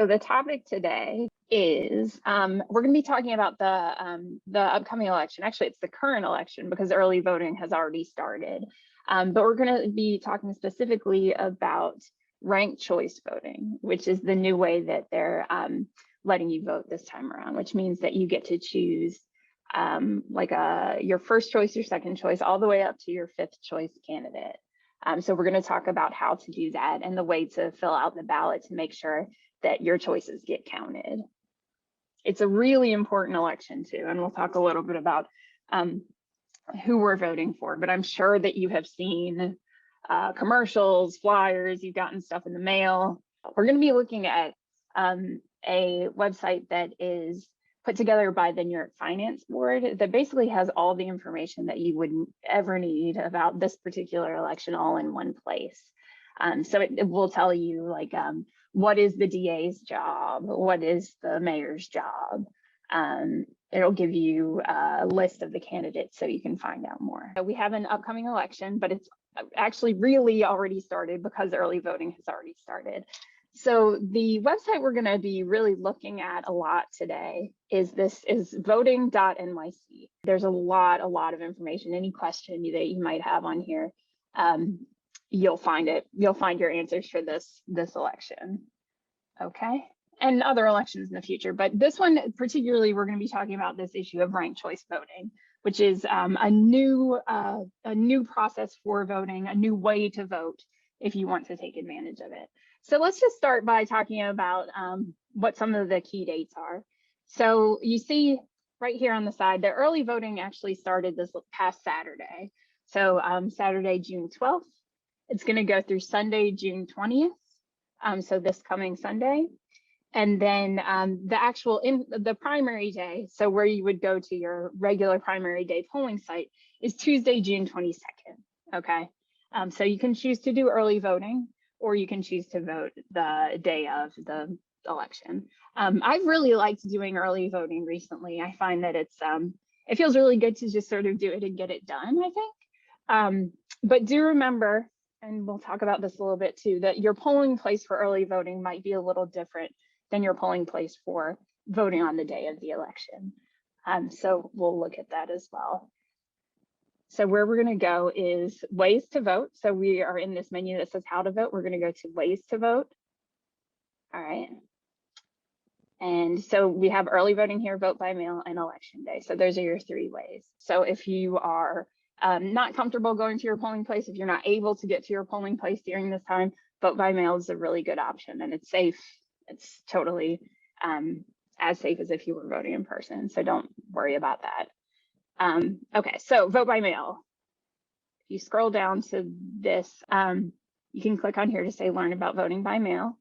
So the topic today is we're going to be talking about the upcoming election. Actually, it's the current election because early voting has already started. But we're going to be talking specifically about ranked choice voting, which is the new way that they're letting you vote this time around, which means that you get to choose your first choice, your second choice, all the way up to your fifth choice candidate. So we're going to talk about how to do that and the way to fill out the ballot to make sure that your choices get counted. It's a really important election too, and we'll talk a little bit about who we're voting for, but I'm sure that you have seen commercials, flyers, you've gotten stuff in the mail. We're going to be looking at a website that is put together by the New York Finance Board that basically has all the information that you would ever need about this particular election all in one place. So it will tell you what is the DA's job, what is the mayor's job. It'll give you a list of the candidates so you can find out more. We have an upcoming election, but it's actually really already started because early voting has already started. So the website we're going to be really looking at a lot today is voting.nyc. There's a lot of information. Any question that you might have on here, you'll find it. You'll find your answers for this election. Okay, and other elections in the future, but this one particularly, we're going to be talking about this issue of ranked choice voting, which is a new process for voting, a new way to vote if you want to take advantage of it. So let's just start by talking about what some of the key dates are. So you see right here on the side, the early voting actually started this past Saturday. So Saturday, June 12th. It's going to go through Sunday, June 20th. So this coming Sunday. And then the primary day, so where you would go to your regular primary day polling site, is Tuesday, June 22nd. Okay. So you can choose to do early voting, or you can choose to vote the day of the election. I've really liked doing early voting recently. I find that it feels really good to just sort of do it and get it done, I think. But do remember, and we'll talk about this a little bit too, that your polling place for early voting might be a little different than your polling place for voting on the day of the election. So we'll look at that as well. So where we're going to go is ways to vote. So we are in this menu that says how to vote. We're going to go to ways to vote. All right. And so we have early voting here, vote by mail, and election day. So those are your three ways. So if you are not comfortable going to your polling place, if you're not able to get to your polling place during this time, vote by mail is a really good option, and it's safe. It's totally as safe as if you were voting in person. So don't worry about that. Okay, so vote by mail. If you scroll down to this, you can click on here to say learn about voting by mail.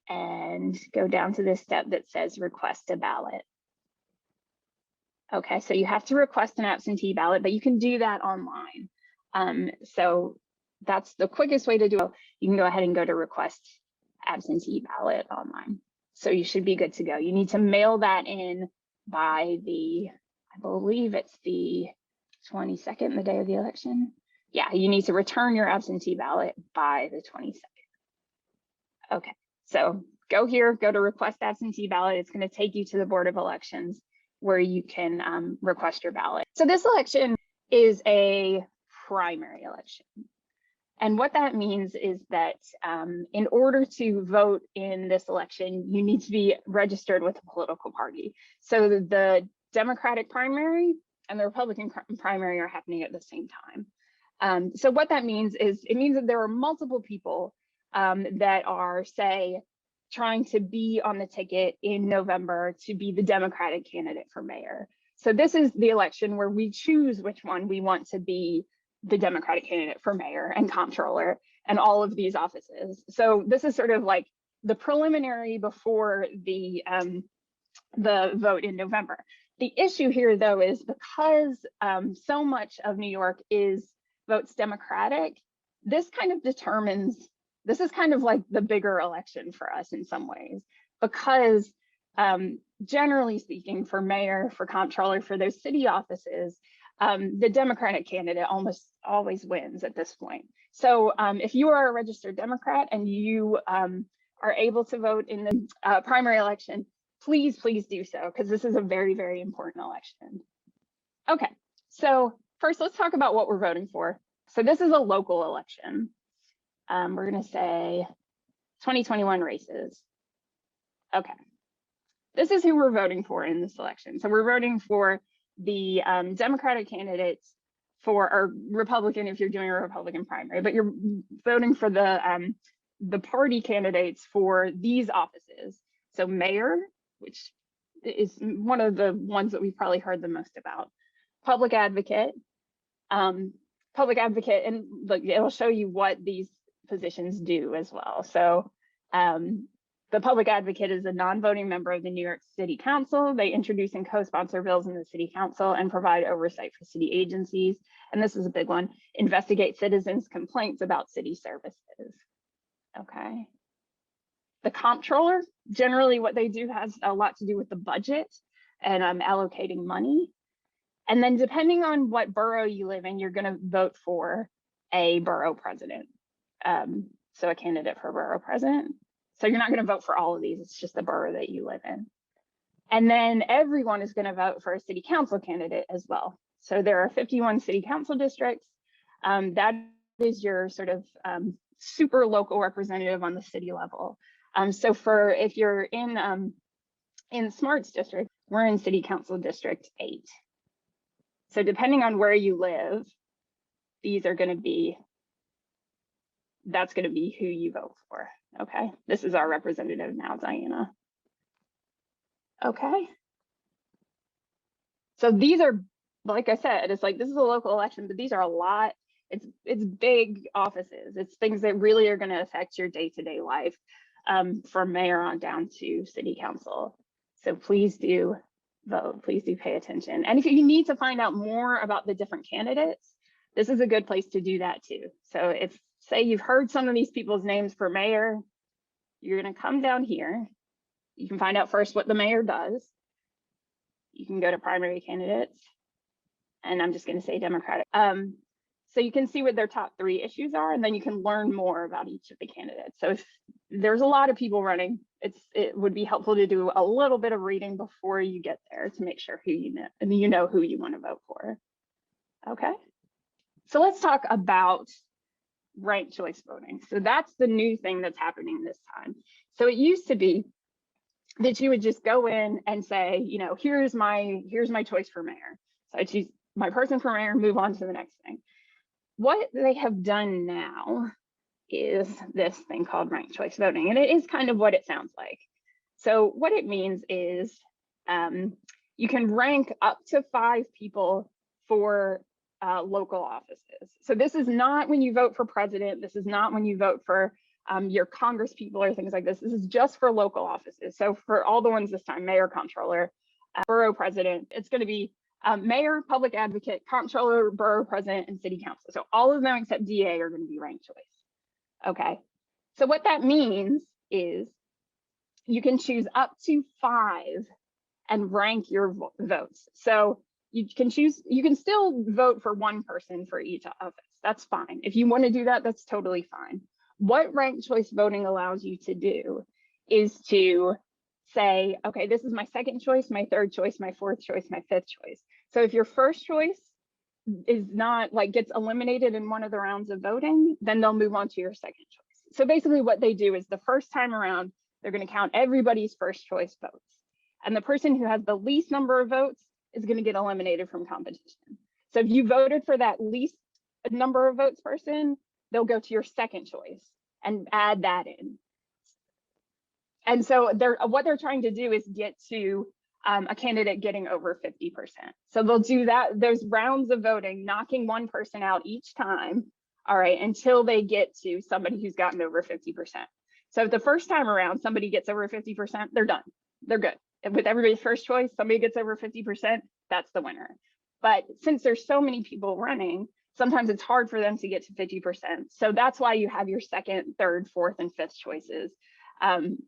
And go down to this step that says request a ballot. Okay, so you have to request an absentee ballot, but you can do that online. So that's the quickest way to do it. You can go ahead and go to request absentee ballot online. So you should be good to go. You need to mail that in by I believe it's the 22nd, the day of the election. Yeah, you need to return your absentee ballot by the 22nd. Okay, so go here, go to request absentee ballot. It's going to take you to the Board of Elections where you can request your ballot. So this election is a primary election. And what that means is that in order to vote in this election, you need to be registered with a political party. So the Democratic primary and the Republican primary are happening at the same time. So what that means is it means that there are multiple people that are, say, trying to be on the ticket in November to be the Democratic candidate for mayor. So this is the election where we choose which one we want to be the Democratic candidate for mayor and comptroller and all of these offices. So this is sort of like the preliminary before the vote in November. The issue here, though, is because so much of New York votes Democratic, this is kind of like the bigger election for us in some ways, because generally speaking, for mayor, for comptroller, for those city offices, the Democratic candidate almost always wins at this point. So if you are a registered Democrat and you are able to vote in the primary election, please do so, because this is a very, very important election. Okay, so first let's talk about what we're voting for. So this is a local election. We're gonna say 2021 races. Okay, this is who we're voting for in this election. So we're voting for the Democratic candidates or Republican if you're doing a Republican primary, but you're voting for the party candidates for these offices. So mayor, which is one of the ones that we've probably heard the most about, public advocate, and look, it'll show you what these positions do as well. So the public advocate is a non-voting member of the New York City Council. They introduce and co-sponsor bills in the City Council and provide oversight for city agencies. And this is a big one: investigate citizens' complaints about city services. Okay. The comptroller, generally what they do has a lot to do with the budget and allocating money. And then depending on what borough you live in, you're going to vote for a borough president. So a candidate for borough president. So you're not going to vote for all of these. It's just the borough that you live in. And then everyone is going to vote for a city council candidate as well. So there are 51 city council districts. That is your sort of super local representative on the city level. So if you're in Smart's district, we're in City Council District 8. So depending on where you live, these are going to be, that's going to be who you vote for. Okay, this is our representative now, Diana. Okay. So these are, like I said, it's like this is a local election, but these are a lot. It's big offices. It's things that really are going to affect your day-to-day life, from mayor on down to city council. So please do vote. Please do pay attention. And if you need to find out more about the different candidates, this is a good place to do that too. So if, say, you've heard some of these people's names for mayor, you're going to come down here. You can find out first what the mayor does. You can go to primary candidates, and I'm just going to say Democratic. So you can see what their top 3 issues are, and then you can learn more about each of the candidates. So if there's a lot of people running, it would be helpful to do a little bit of reading before you get there to make sure who you know, and you know who you want to vote for. Okay, so let's talk about ranked choice voting. So that's the new thing that's happening this time. So it used to be that you would just go in and say, you know, here's my choice for mayor. So I choose my person for mayor, move on to the next thing. What they have done now is this thing called ranked choice voting, and it is kind of what it sounds like. So what it means is you can rank up to 5 people for local offices. So this is not when you vote for president. This is not when you vote for your Congress people or things like this. This is just for local offices. So for all the ones this time, mayor, comptroller, borough president, it's going to be mayor, public advocate, comptroller, borough president, and city council. So all of them except DA are going to be ranked choice. Okay. So what that means is you can choose up to 5 and rank your votes. So you can still vote for one person for each office. That's fine. If you want to do that, that's totally fine. What ranked choice voting allows you to do is to say, okay, this is my second choice, my third choice, my fourth choice, my fifth choice. So if your first choice is not like gets eliminated in one of the rounds of voting, then they'll move on to your second choice. So basically what they do is the first time around, they're going to count everybody's first choice votes. And the person who has the least number of votes is going to get eliminated from competition. So if you voted for that least number of votes person, they'll go to your second choice and add that in. And so what they're trying to do is get to a candidate getting over 50%. So they'll do that, those rounds of voting, knocking one person out each time, all right, until they get to somebody who's gotten over 50%. So if the first time around somebody gets over 50%, they're done. They're good. With everybody's first choice, somebody gets over 50%, that's the winner. But since there's so many people running, sometimes it's hard for them to get to 50%. So that's why you have your second, third, fourth, and fifth choices.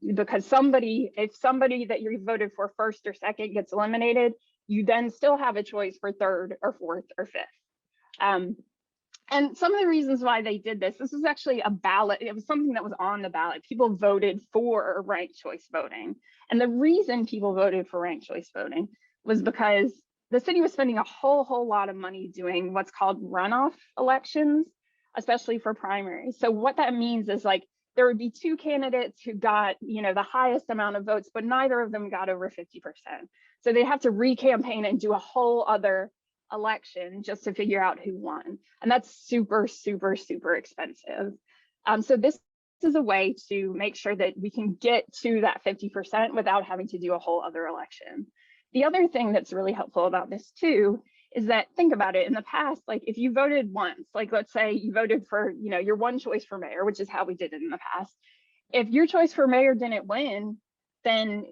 Because if somebody that you voted for first or second gets eliminated, you then still have a choice for third or fourth or fifth. And some of the reasons why they did this was actually a ballot. It was something that was on the ballot. People voted for ranked choice voting. And the reason people voted for ranked choice voting was because the city was spending a whole lot of money doing what's called runoff elections, especially for primaries. So what that means is like there would be two candidates who got, the highest amount of votes, but neither of them got over 50%. So they have to re-campaign and do a whole other election just to figure out who won. And that's super expensive. So this is a way to make sure that we can get to that 50% without having to do a whole other election. The other thing that's really helpful about this too is that, think about it, in the past, like if you voted once, like let's say you voted for, your one choice for mayor, which is how we did it in the past. If your choice for mayor didn't win, then,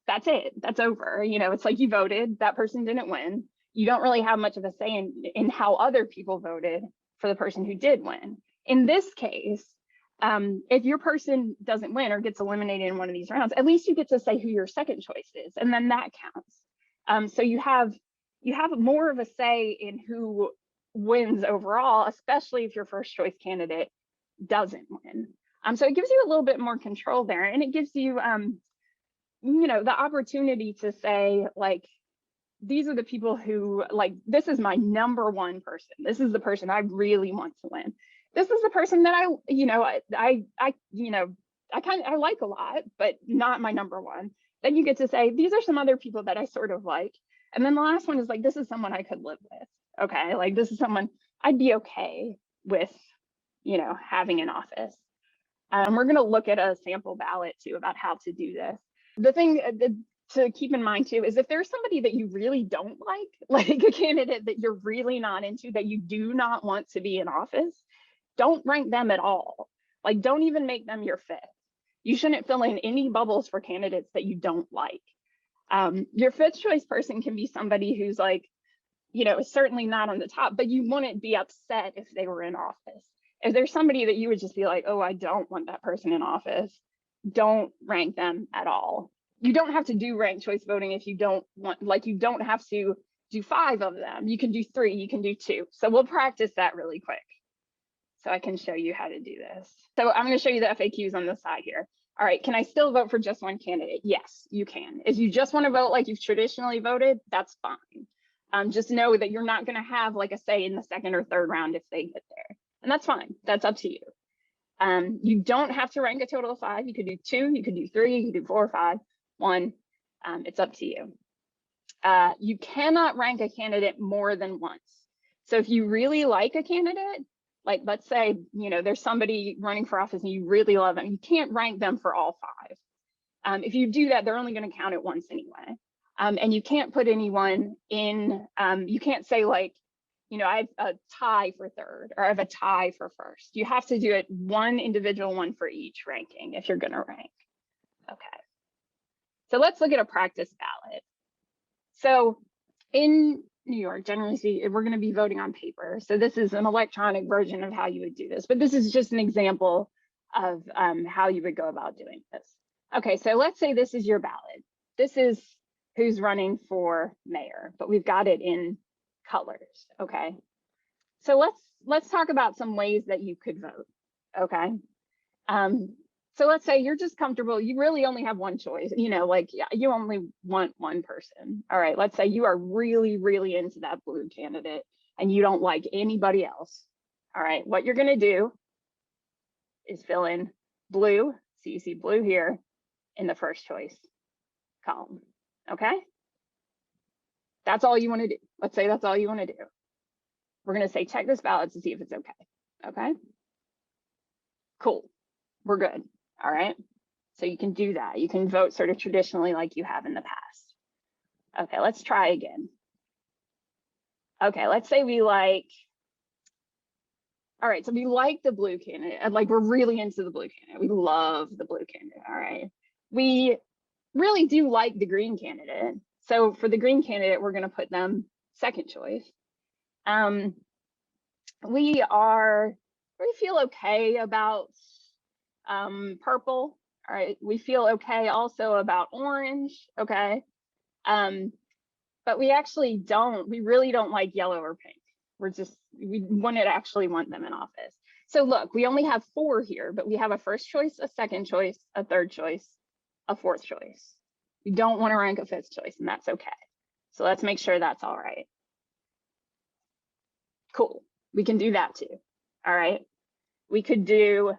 that's it, that's over. It's like you voted, that person didn't win. You don't really have much of a say in how other people voted for the person who did win. In this case, if your person doesn't win or gets eliminated in one of these rounds, at least you get to say who your second choice is, and then that counts. So you have more of a say in who wins overall, especially if your first choice candidate doesn't win. So it gives you a little bit more control there, and it gives you, the opportunity to say, like, these are the people who, like, this is my number one person. This is the person I really want to win. This is the person that I like a lot, but not my number one. Then you get to say, these are some other people that I sort of like. And then the last one is like, this is someone I could live with. Okay, like this is someone I'd be okay with, having in office. We're going to look at a sample ballot too about how to do this. The thing to keep in mind too is if there's somebody that you really don't like a candidate that you're really not into, that you do not want to be in office, don't rank them at all. Like, don't even make them your fifth. You shouldn't fill in any bubbles for candidates that you don't like. Your fifth choice person can be somebody who's like, is certainly not on the top, but you wouldn't be upset if they were in office. If there's somebody that you would just be like, oh, I don't want that person in office, don't rank them at all. You don't have to do ranked choice voting if you don't want, like, you don't have to do 5 of them. You can do 3, you can do 2. So we'll practice that really quick so I can show you how to do this. So I'm going to show you the FAQs on the side here. All right, can I still vote for just one candidate? Yes, you can. If you just want to vote like you've traditionally voted, that's fine. Just know that you're not going to have like a say in the second or third round if they get there. And that's fine. That's up to you. You don't have to rank a total of 5. You could do 2, you could do 3, you could do 4 or 5, 1. It's up to you. You cannot rank a candidate more than once. So if you really like a candidate, like let's say, there's somebody running for office and you really love them, you can't rank them for all 5. If you do that, they're only going to count it once anyway. And you can't put anyone in, you can't say like, I have a tie for third or I have a tie for first. You have to do it one individual one for each ranking if you're going to rank. Okay. So let's look at a practice ballot. So in New York, generally, we're going to be voting on paper. So this is an electronic version of how you would do this, but this is just an example of how you would go about doing this. Okay, so let's say this is your ballot. This is who's running for mayor, but we've got it in colors. Okay, so let's talk about some ways that you could vote. Okay, so let's say you're just comfortable, you really only have one choice, like you only want one person. All right, let's say you are really into that blue candidate and you don't like anybody else. All right, what you're going to do is fill in blue. So you see blue here in the first choice column. Okay, that's all you want to do. Let's say that's all you want to do. We're going to say check this ballot to see if it's okay. Okay, cool, we're good. All right, so you can do that. You can vote sort of traditionally like you have in the past. Okay, let's try again. Okay, let's say we like, all right, so we like the blue candidate, and like we're really into the blue candidate. We love the blue candidate. All right, we really do like the green candidate. So for the green candidate, we're going to put them second choice. We feel okay about purple. All right, we feel okay also about orange. Okay, But we actually don't, we really don't like yellow or pink. We wouldn't actually want them in office. So look, we only have 4 here, but we have a first choice, a second choice, a third choice, a fourth choice. We don't want to rank a 5th choice, and that's okay. So let's make sure that's all right. Cool, we can do that too. All right, we could do,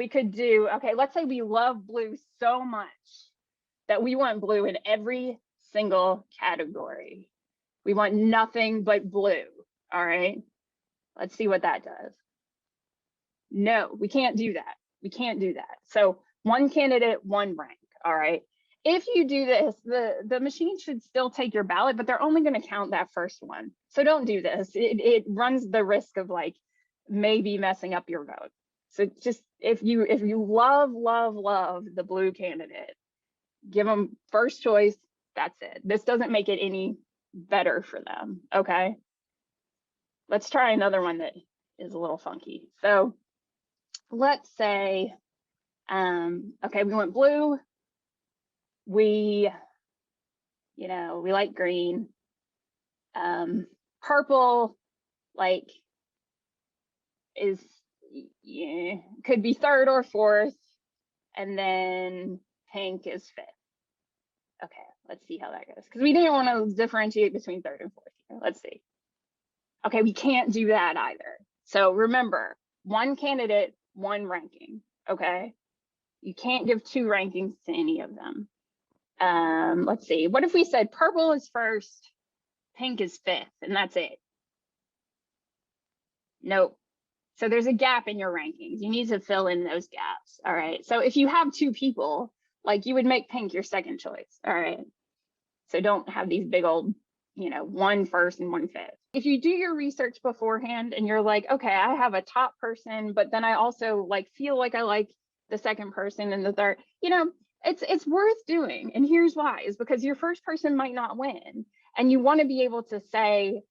okay, let's say we love blue so much that we want blue in every single category. We want nothing but blue, all right? Let's see what that does. No, we can't do that. We can't do that. So 1 candidate, 1 rank, all right? If you do this, the machine should still take your ballot, but they're only gonna count that first one. So don't do this. It runs the risk of like maybe messing up your vote. So just, if you love the blue candidate, give them first choice, that's it. This doesn't make it any better for them, okay? Let's try another one that is a little funky. So let's say, okay, we went blue. We like green. Purple, like, is, yeah, could be 3rd or 4th, and then pink is 5th. Okay, let's see how that goes, because we didn't want to differentiate between 3rd and 4th here. Let's see. Okay, we can't do that either. So remember, 1 candidate, 1 ranking, okay? You can't give 2 rankings to any of them. Let's see, what if we said purple is 1st, pink is 5th, and that's it? Nope. So there's a gap in your rankings. You need to fill in those gaps, all right? So if you have 2 people, like, you would make pink your second choice, all right? So don't have these big old, 1 1st and 1 5th. If you do your research beforehand and you're like, okay, I have a top person, but then I also like feel like I like the second person and the third, it's worth doing. And here's why, is because your first person might not win. And you want to be able to say,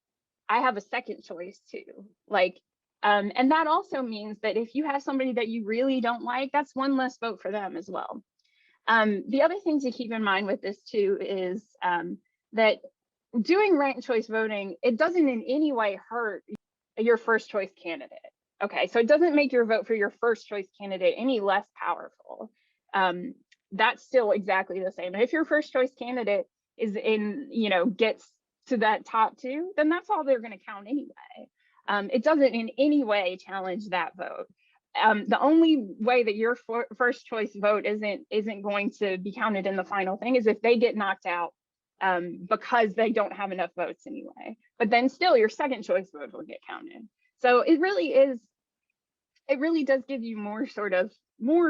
I have a second choice too. Like, and that also means that if you have somebody that you really don't like, that's 1 less vote for them as well. The other thing to keep in mind with this too is that doing ranked choice voting, it doesn't in any way hurt your first choice candidate. Okay, so it doesn't make your vote for your first choice candidate any less powerful. That's still exactly the same. And if your first choice candidate is in, gets to that top 2, then that's all they're going to count anyway. It doesn't in any way challenge that vote. The only way that your first choice vote isn't going to be counted in the final thing is if they get knocked out because they don't have enough votes anyway. But then still your second choice vote will get counted. So it really does give you more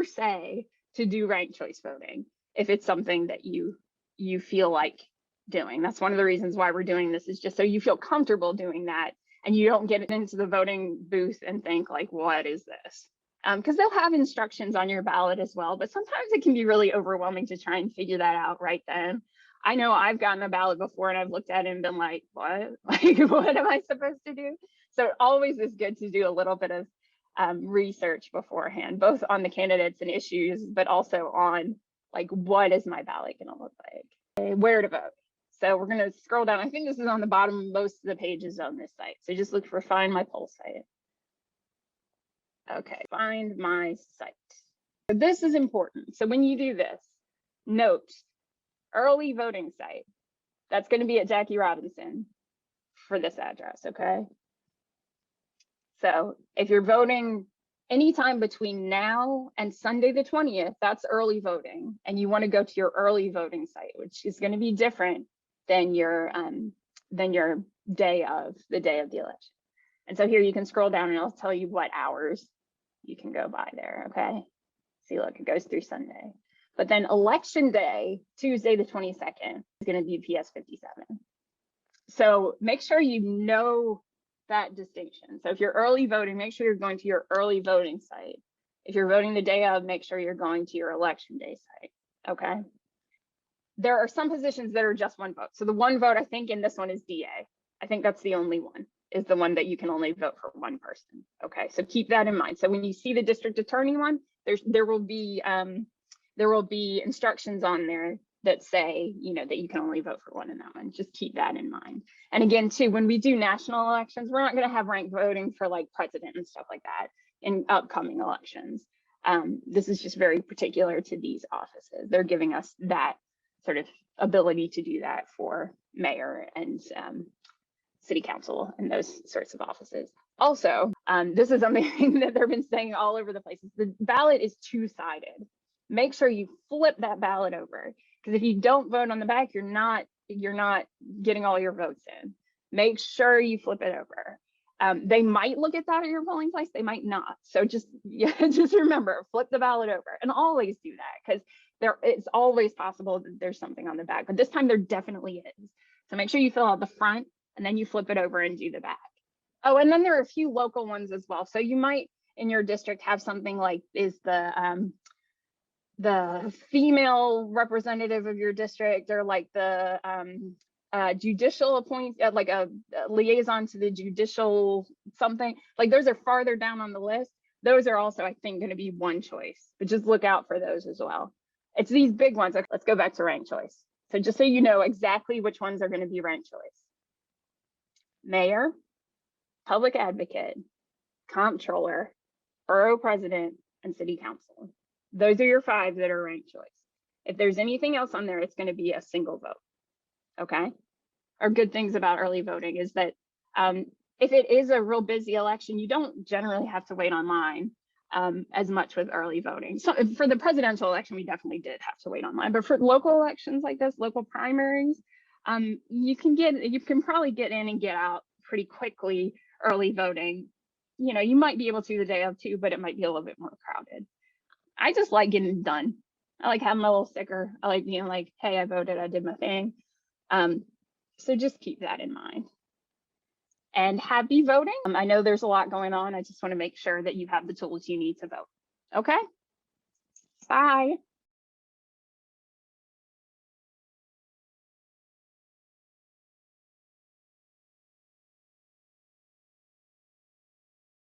say to do ranked choice voting if it's something that you feel like doing. That's one of the reasons why we're doing this, is just so you feel comfortable doing that and you don't get into the voting booth and think like, what is this? Because they'll have instructions on your ballot as well, but sometimes it can be really overwhelming to try and figure that out right then. I know I've gotten a ballot before and I've looked at it and been like, what? Like, what am I supposed to do? So it always is good to do a little bit of research beforehand, both on the candidates and issues, but also on like, what is my ballot going to look like? Okay, where to vote. So we're going to scroll down. I think this is on the bottom of most of the pages on this site. So just look for Find My Poll Site. Okay, Find My Site. So this is important. So when you do this, note, early voting site. That's going to be at Jackie Robinson for this address, okay? So if you're voting anytime between now and Sunday the 20th, that's early voting. And you want to go to your early voting site, which is going to be different than your day of the election. And so here you can scroll down and it'll tell you what hours you can go by there, okay? See, look, it goes through Sunday. But then election day, Tuesday the 22nd, is going to be PS 57. So make sure you know that distinction. So if you're early voting, make sure you're going to your early voting site. If you're voting the day of, make sure you're going to your election day site, okay? There are some positions that are just 1 vote. So the 1 vote, I think in this one is DA. I think that's the only one, is the one that you can only vote for 1 person, okay? So keep that in mind. So when you see the district attorney one, there will be there will be instructions on there that say, you know, that you can only vote for one in that one. Just keep that in mind. And again, too, when we do national elections, we're not going to have ranked voting for like president and stuff like that in upcoming elections. This is just very particular to these offices. They're giving us that sort of ability to do that for mayor and city council and those sorts of offices. Also, this is something that they've been saying all over the place. The ballot is two-sided. Make sure you flip that ballot over, because if you don't vote on the back, you're not getting all your votes in. Make sure you flip it over. They might look at that at your polling place, they might not. So just remember, flip the ballot over, and always do that, because it's always possible that there's something on the back, but this time there definitely is. So make sure you fill out the front and then you flip it over and do the back. Oh, and then there are a few local ones as well. So you might in your district have something like, is the female representative of your district, or like the judicial like a liaison to the judicial something, like those are farther down on the list. Those are also, I think, going to be one choice, but just look out for those as well. It's these big ones. Okay, let's go back to ranked choice. So just so you know exactly which ones are going to be ranked choice: mayor, public advocate, comptroller, borough president, and city council. Those are your 5 that are ranked choice. If there's anything else on there, it's going to be a single vote. Okay. Our good things about early voting is that if it is a real busy election, you don't generally have to wait online as much with early voting. So for the presidential election, we definitely did have to wait online, but for local elections like this, local primaries, you can probably get in and get out pretty quickly early voting. You know, you might be able to the day of too, but it might be a little bit more crowded. I just like getting it done. I like having my little sticker. I like being like, hey, I voted, I did my thing. So just keep that in mind. And happy voting. I know there's a lot going on. I just want to make sure that you have the tools you need to vote. Okay. Bye.